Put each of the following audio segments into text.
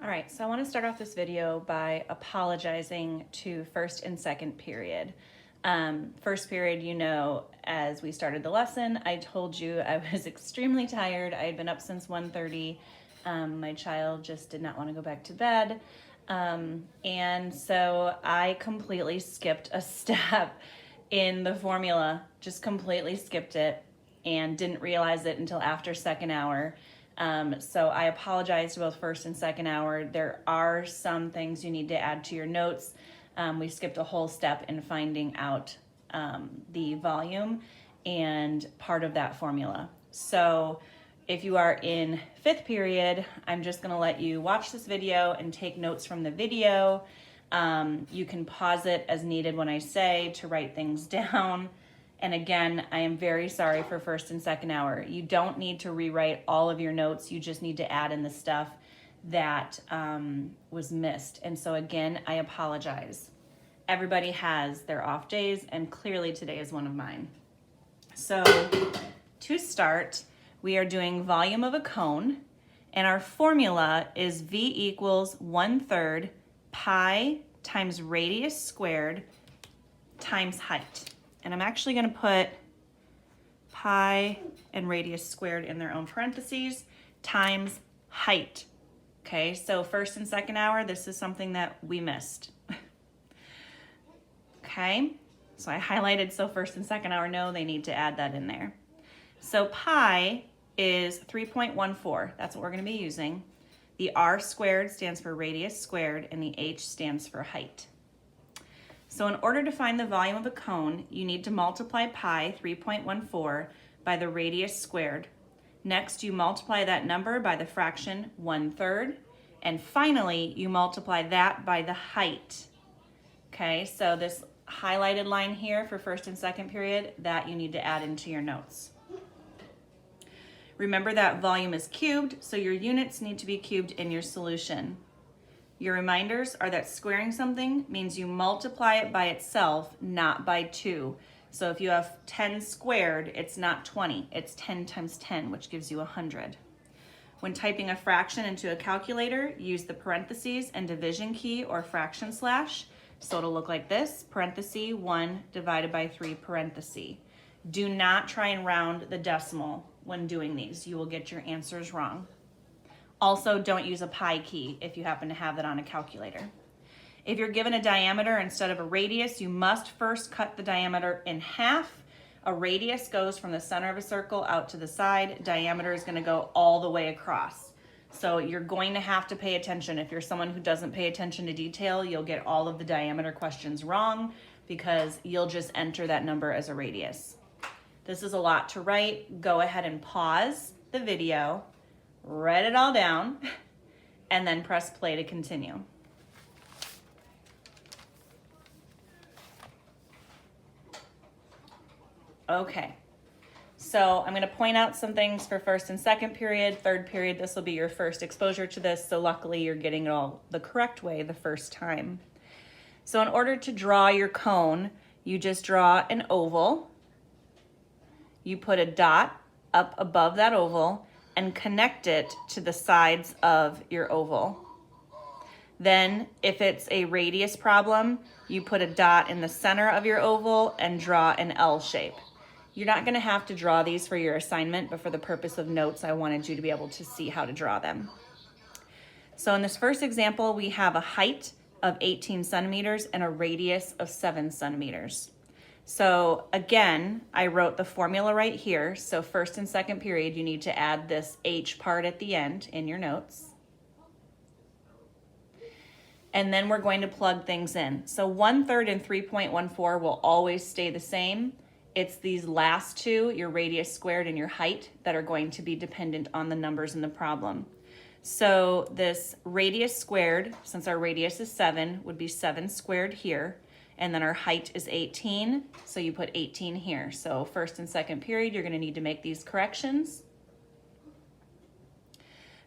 All right, so I want to start off this video by apologizing to first and second period. First period, as we started the lesson, I told you I was extremely tired. I had been up since 1:30. My child just did not want to go back to bed. And so I completely skipped a step in the formula, just completely skipped it and didn't realize it until after second hour. So I apologize to both first and second hour. There are some things you need to add to your notes. We skipped a whole step in finding out the volume and part of that formula. So if you are in fifth period, I'm just gonna let you watch this video and take notes from the video. You can pause it as needed when I say to write things down. And again, I am very sorry for first and second hour. You don't need to rewrite all of your notes. You just need to add in the stuff that was missed. And so again, I apologize. Everybody has their off days, and clearly today is one of mine. So to start, we are doing volume of a cone, and our formula is V equals 1/3 pi times radius squared times height. And I'm actually going to put pi and radius squared in their own parentheses times height. Okay, so first and second hour, this is something that we missed. Okay, so I highlighted so first and second hour know they need to add that in there. So pi is 3.14. That's what we're going to be using. The r squared stands for radius squared, and the h stands for height. So in order to find the volume of a cone, you need to multiply pi, 3.14, by the radius squared. Next, you multiply that number by the fraction 1/3. And finally, you multiply that by the height. Okay, so this highlighted line here for first and second period, that you need to add into your notes. Remember that volume is cubed, so your units need to be cubed in your solution. Your reminders are that squaring something means you multiply it by itself, not by 2. So if you have 10 squared, it's not 20, it's 10 times 10, which gives you 100. When typing a fraction into a calculator, use the parentheses and division key or fraction slash. So it'll look like this, parenthesis 1 divided by 3 parenthesis. Do not try and round the decimal when doing these. You will get your answers wrong. Also, don't use a pi key if you happen to have that on a calculator. If you're given a diameter instead of a radius, you must first cut the diameter in half. A radius goes from the center of a circle out to the side. Diameter is going to go all the way across. So you're going to have to pay attention. If you're someone who doesn't pay attention to detail, you'll get all of the diameter questions wrong because you'll just enter that number as a radius. This is a lot to write. Go ahead and pause the video, write it all down, and then press play to continue. Okay, so I'm going to point out some things for first and second period. Third period, this will be your first exposure to this, so luckily you're getting it all the correct way the first time. So in order to draw your cone, you just draw an oval. You put a dot up above that oval and connect it to the sides of your oval. Then, if it's a radius problem, you put a dot in the center of your oval and draw an L shape. You're not going to have to draw these for your assignment, but for the purpose of notes, I wanted you to be able to see how to draw them. So in this first example, we have a height of 18 centimeters and a radius of 7 centimeters. So again, I wrote the formula right here. So first and second period, you need to add this H part at the end in your notes. And then we're going to plug things in. So 1/3 and 3.14 will always stay the same. It's these last two, your radius squared and your height, that are going to be dependent on the numbers in the problem. So this radius squared, since our radius is 7, would be 7 squared here. And then our height is 18, so you put 18 here. So first and second period, you're going to need to make these corrections.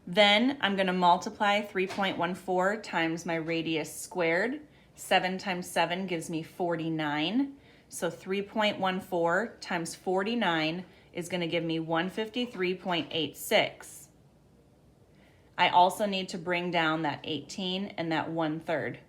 Then I'm going to multiply 3.14 times my radius squared. 7 times 7 gives me 49. So 3.14 times 49 is going to give me 153.86. I also need to bring down that 18 and that 1/3.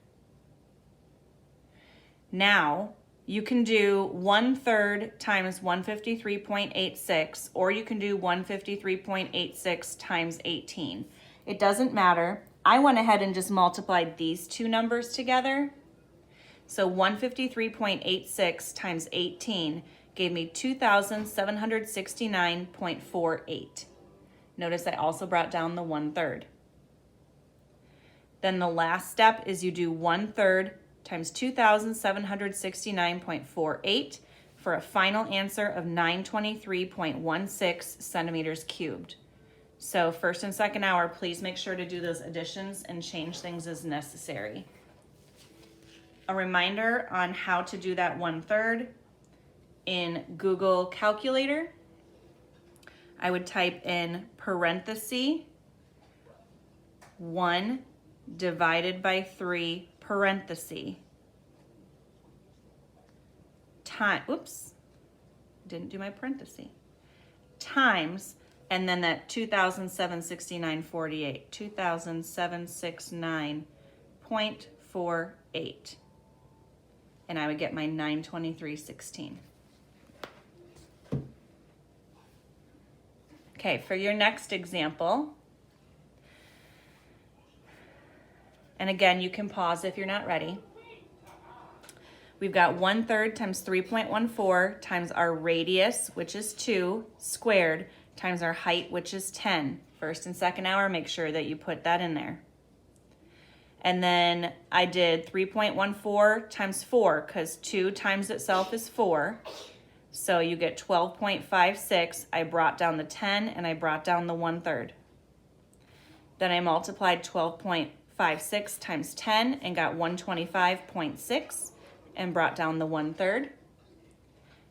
Now, you can do 1/3 times 153.86, or you can do 153.86 times 18. It doesn't matter. I went ahead and just multiplied these two numbers together. So 153.86 times 18 gave me 2,769.48. Notice I also brought down the 1/3. Then the last step is you do 1/3 times 2,769.48 for a final answer of 923.16 centimeters cubed. So first and second hour, please make sure to do those additions and change things as necessary. A reminder on how to do that 1/3 in Google Calculator. I would type in parenthesis 1 divided by 3 parenthesis time, oops, didn't do my parenthesis, times, and then that 2,769.48, 2,769.48, and I would get my 923.16. Okay, for your next example, and again, you can pause if you're not ready. We've got 1/3 times 3.14 times our radius, which is 2, squared, times our height, which is 10. First and second hour, make sure that you put that in there. And then I did 3.14 times 4, because 2 times itself is 4. So you get 12.56. I brought down the 10 and I brought down the 1/3. Then I multiplied 12.56 times 10 and got 125.6 and brought down the 1/3.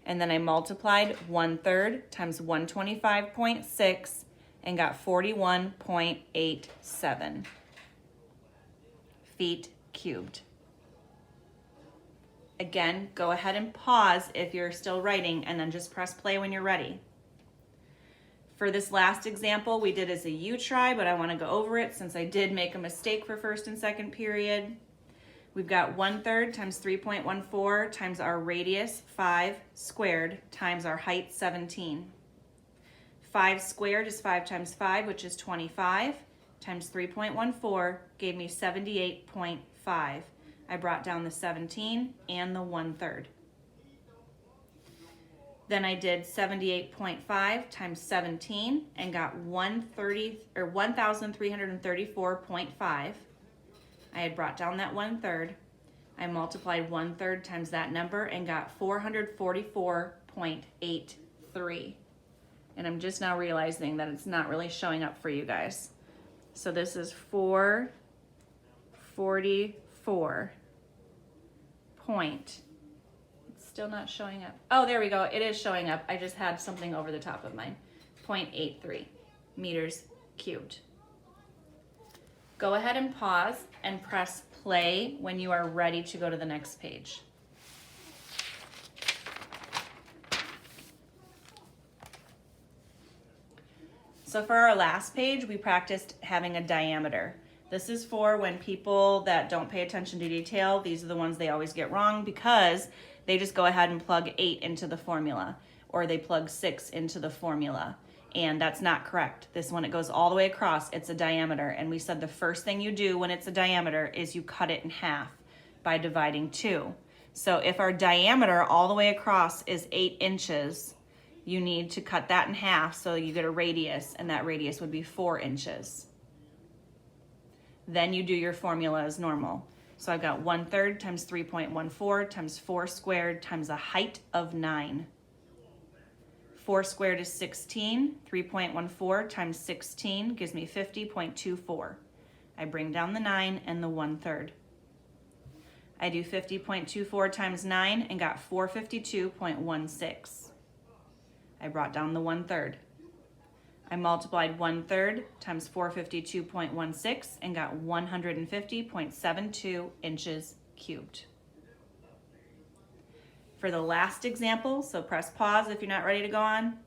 And then I multiplied 1/3 times 125.6 and got 41.87 feet cubed. Again, go ahead and pause if you're still writing, and then just press play when you're ready. For this last example, we did as a U-try, but I want to go over it since I did make a mistake for first and second period. We've got 1/3 times 3.14 times our radius, 5, squared, times our height, 17. 5 squared is 5 times 5, which is 25, times 3.14 gave me 78.5. I brought down the 17 and the 1/3. Then I did 78.5 times 17 and got 1,334.5. I had brought down that 1/3. I multiplied 1/3 times that number and got 444.83. And I'm just now realizing that it's not really showing up for you guys. So this is 444 point. It's still not showing up. Oh, there we go. It is showing up. I just had something over the top of mine. 0.83 meters cubed. Go ahead and pause and press play when you are ready to go to the next page. So for our last page, we practiced having a diameter. This is for when people that don't pay attention to detail, these are the ones they always get wrong because they just go ahead and plug 8 into the formula, or they plug 6 into the formula. And that's not correct. This one, it goes all the way across, it's a diameter. And we said the first thing you do when it's a diameter is you cut it in half by dividing 2. So if our diameter all the way across is 8 inches, you need to cut that in half so you get a radius, and that radius would be 4 inches. Then you do your formula as normal. So I've got 1/3 times 3.14 times 4 squared times a height of 9. 4 squared is 16. 3.14 times 16 gives me 50.24. I bring down the 9 and the 1/3. I do 50.24 times 9 and got 452.16. I brought down the 1/3. I multiplied 1/3 times 452.16 and got 150.72 inches cubed. For the last example, so press pause if you're not ready to go on,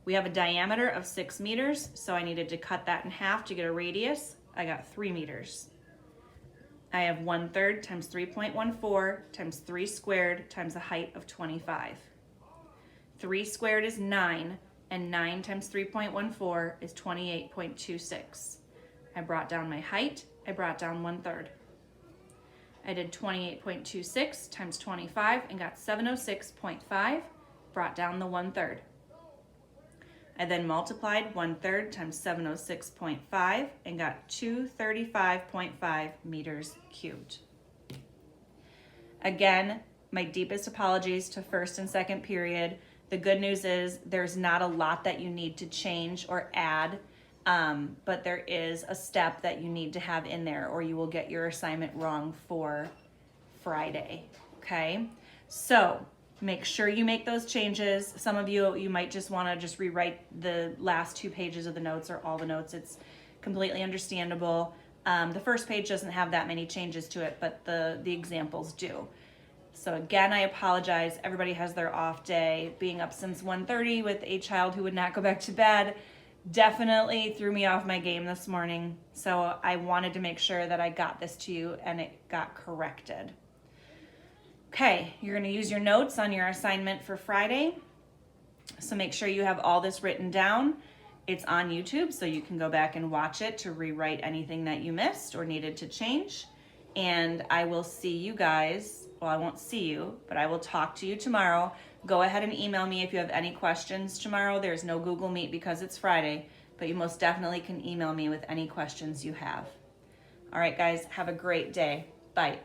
We have a diameter of 6 meters, so I needed to cut that in half to get a radius. I got 3 meters. I have 1/3 times 3.14 times 3 squared times a height of 25. 3 squared is 9, and 9 times 3.14 is 28.26. I brought down my height, I brought down 1/3. I did 28.26 times 25 and got 706.5, brought down the 1/3. I then multiplied 1/3 times 706.5 and got 235.5 meters cubed. Again, my deepest apologies to first and second period. The good news is there's not a lot that you need to change or add, but there is a step that you need to have in there or you will get your assignment wrong for Friday, okay? So make sure you make those changes. Some of you might just want to just rewrite the last 2 pages of the notes or all the notes. It's completely understandable. The first page doesn't have that many changes to it, but the examples do. So again, I apologize. Everybody has their off day. Being up since 1:30 with a child who would not go back to bed definitely threw me off my game this morning. So I wanted to make sure that I got this to you and it got corrected. Okay, you're going to use your notes on your assignment for Friday. So make sure you have all this written down. It's on YouTube, so you can go back and watch it to rewrite anything that you missed or needed to change. And I will see you guys, well, I won't see you, but I will talk to you tomorrow. Go ahead and email me if you have any questions tomorrow. There's no Google Meet because it's Friday, but you most definitely can email me with any questions you have. All right, guys, have a great day. Bye.